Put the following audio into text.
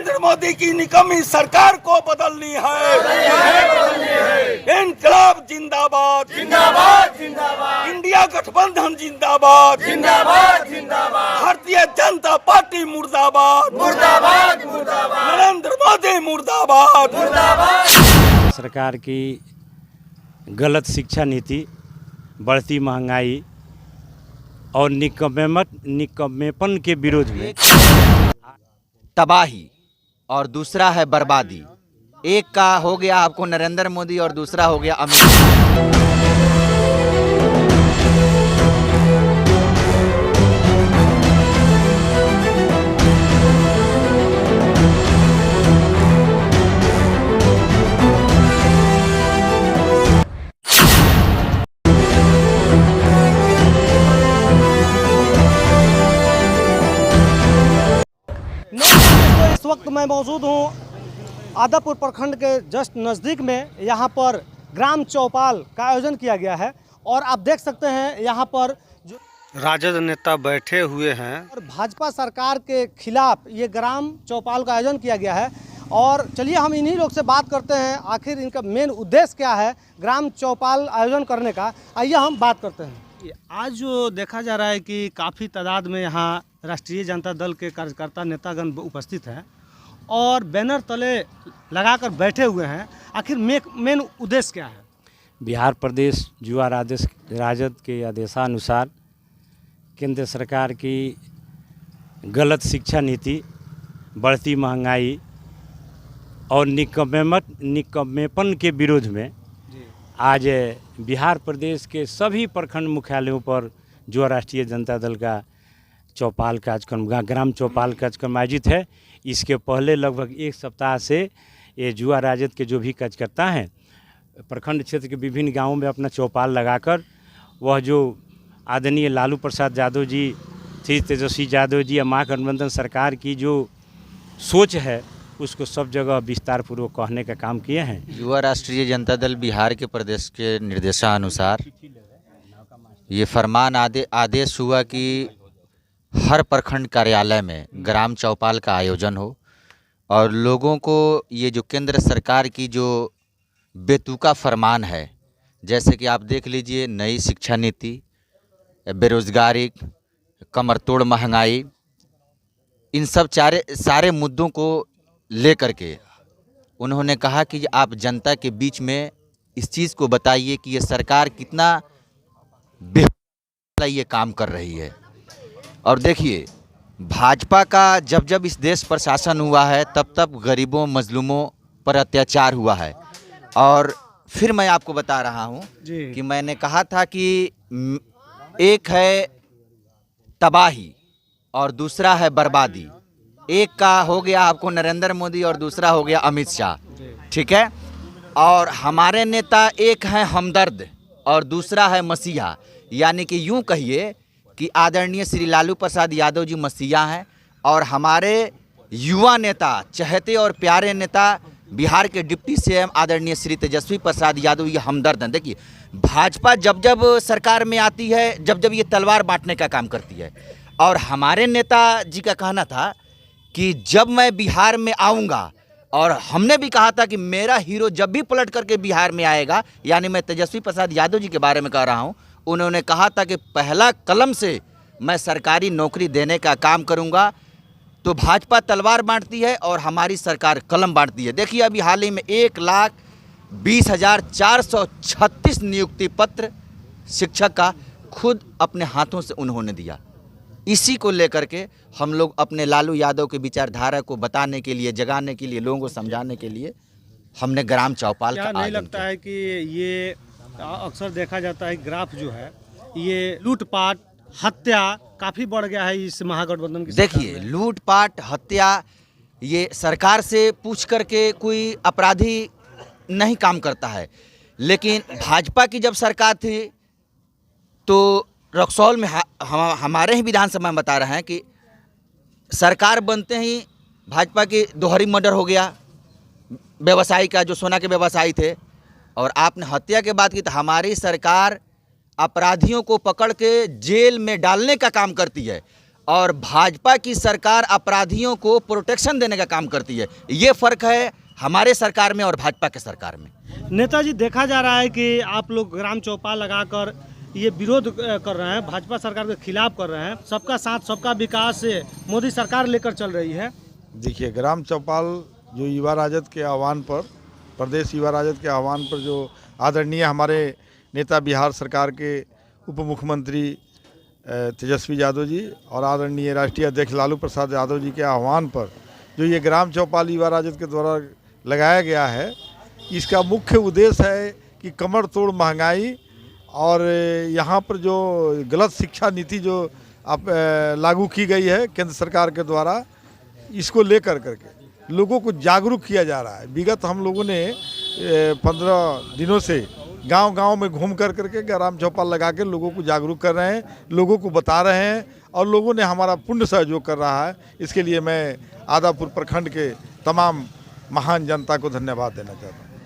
नरेंद्र मोदी की निकम्मी सरकार को बदलनी है। इनकलाब जिंदाबाद, जिंदाबाद जिंदाबाद, इंडिया गठबंधन जिंदाबाद, जिंदाबाद जिंदाबाद, भारतीय जनता पार्टी मुर्दाबाद, मुर्दाबाद मुर्दाबाद, नरेंद्र मोदी मुर्दाबाद, मुर्दाबाद। सरकार की गलत शिक्षा नीति, बढ़ती महंगाई और निकम्मेपन के विरोध में तबाही और दूसरा है बर्बादी। एक का हो गया आपको नरेंद्र मोदी और दूसरा हो गया अमित शाह। तो इस वक्त मैं मौजूद हूँ आदापुर प्रखंड के जस्ट नज़दीक में। यहाँ पर ग्राम चौपाल का आयोजन किया गया है और आप देख सकते हैं यहाँ पर जो राजद नेता बैठे हुए हैं और भाजपा सरकार के खिलाफ ये ग्राम चौपाल का आयोजन किया गया है। और चलिए हम इन्हीं लोग से बात करते हैं, आखिर इनका मेन उद्देश्य क्या है ग्राम चौपाल आयोजन करने का। आइए हम बात करते हैं। आज जो देखा जा रहा है कि काफ़ी तादाद में यहाँ राष्ट्रीय जनता दल के कार्यकर्ता नेतागण उपस्थित हैं और बैनर तले लगाकर बैठे हुए हैं। आखिर मेन उद्देश्य क्या है? बिहार प्रदेश युवा राजद के आदेशानुसार केंद्र सरकार की गलत शिक्षा नीति, बढ़ती महंगाई और निकम्मेपन के विरोध में आज बिहार प्रदेश के सभी प्रखंड मुख्यालयों पर युवा राष्ट्रीय जनता दल का चौपाल कार्यक्रम, ग्राम चौपाल कार्यक्रम आयोजित है। इसके पहले लगभग एक सप्ताह से ये युवा राजद के जो भी कार्यकर्ता हैं प्रखंड क्षेत्र के विभिन्न गांवों में अपना चौपाल लगाकर वह जो आदरणीय लालू प्रसाद यादव जी, श्री तेजस्वी यादव जी या महागठबंधन सरकार की जो सोच है उसको सब जगह विस्तार पूर्वक कहने का काम किए हैं। युवा राष्ट्रीय जनता दल बिहार के प्रदेश के निर्देशानुसार ये फरमान आदेश हुआ कि हर प्रखंड कार्यालय में ग्राम चौपाल का आयोजन हो और लोगों को ये जो केंद्र सरकार की जो बेतुका फरमान है, जैसे कि आप देख लीजिए नई शिक्षा नीति, बेरोजगारी, कमर तोड़ महंगाई, इन सब सारे मुद्दों को लेकर के उन्होंने कहा कि आप जनता के बीच में इस चीज़ को बताइए कि ये सरकार कितना बेहतर ये काम कर रही है। और देखिए भाजपा का जब इस देश पर शासन हुआ है तब गरीबों मजलूमों पर अत्याचार हुआ है। और फिर मैं आपको बता रहा हूँ कि मैंने कहा था कि एक है तबाही और दूसरा है बर्बादी। एक का हो गया आपको नरेंद्र मोदी और दूसरा हो गया अमित शाह, ठीक है। और हमारे नेता एक हैं हमदर्द और दूसरा है मसीहा, यानी कि यूँ कहिए कि आदरणीय श्री लालू प्रसाद यादव जी मसीहा हैं और हमारे युवा नेता, चहेते और प्यारे नेता बिहार के डिप्टी सीएम आदरणीय श्री तेजस्वी प्रसाद यादव ये हमदर्द हैं। देखिए भाजपा जब सरकार में आती है, जब ये तलवार बांटने का काम करती है। और हमारे नेता जी का कहना था कि जब मैं बिहार में आऊँगा, और हमने भी कहा था कि मेरा हीरो जब भी पलट करके बिहार में आएगा, यानी मैं तेजस्वी प्रसाद यादव जी के बारे में कह रहा हूँ, उन्होंने कहा था कि पहला कलम से मैं सरकारी नौकरी देने का काम करूंगा। तो भाजपा तलवार बांटती है और हमारी सरकार कलम बांटती है। देखिए अभी हाल ही में 1,20,436 नियुक्ति पत्र शिक्षक का खुद अपने हाथों से उन्होंने दिया। इसी को लेकर के हम लोग अपने लालू यादव के विचारधारा को बताने के लिए, जगाने के लिए, लोगों को समझाने के लिए हमने ग्राम चौपाल का नहीं लगता है कि ये अक्सर देखा जाता है ग्राफ जो है ये लूटपाट हत्या काफ़ी बढ़ गया है इस महागठबंधन की। देखिए लूटपाट हत्या ये सरकार से पूछ करके कोई अपराधी नहीं काम करता है, लेकिन भाजपा की जब सरकार थी तो रक्सौल में हमारे ही विधानसभा में बता रहे हैं कि सरकार बनते ही भाजपा की दोहरी मर्डर हो गया, व्यवसायी का जो सोना के व्यवसायी थे। और आपने हत्या के बात की तो हमारी सरकार अपराधियों को पकड़ के जेल में डालने का काम करती है और भाजपा की सरकार अपराधियों को प्रोटेक्शन देने का काम करती है। ये फ़र्क है हमारे सरकार में और भाजपा के सरकार में। नेताजी, देखा जा रहा है कि आप लोग ग्राम चौपाल लगाकर ये विरोध कर रहे हैं, भाजपा सरकार के खिलाफ कर रहे हैं। सबका साथ सबका विकास से मोदी सरकार लेकर चल रही है। देखिए, ग्राम चौपाल जो युवा राजद के आह्वान पर, प्रदेश युवा राजद के आह्वान पर, जो आदरणीय हमारे नेता बिहार सरकार के उप मुख्यमंत्री तेजस्वी यादव जी और आदरणीय राष्ट्रीय अध्यक्ष लालू प्रसाद यादव जी के आह्वान पर जो ये ग्राम चौपाल युवा राजद के द्वारा लगाया गया है, इसका मुख्य उद्देश्य है कि कमर तोड़ महंगाई और यहाँ पर जो गलत शिक्षा नीति जो आप लागू की गई है केंद्र सरकार के द्वारा, इसको लेकर करके लोगों को जागरूक किया जा रहा है। विगत हम लोगों ने 15 दिनों से गांव-गांव में घूम करके ग्राम चौपाल लगा के लोगों को जागरूक कर रहे हैं, लोगों को बता रहे हैं और लोगों ने हमारा पूर्ण सहयोग कर रहा है। इसके लिए मैं आदापुर प्रखंड के तमाम महान जनता को धन्यवाद देना चाहता हूँ।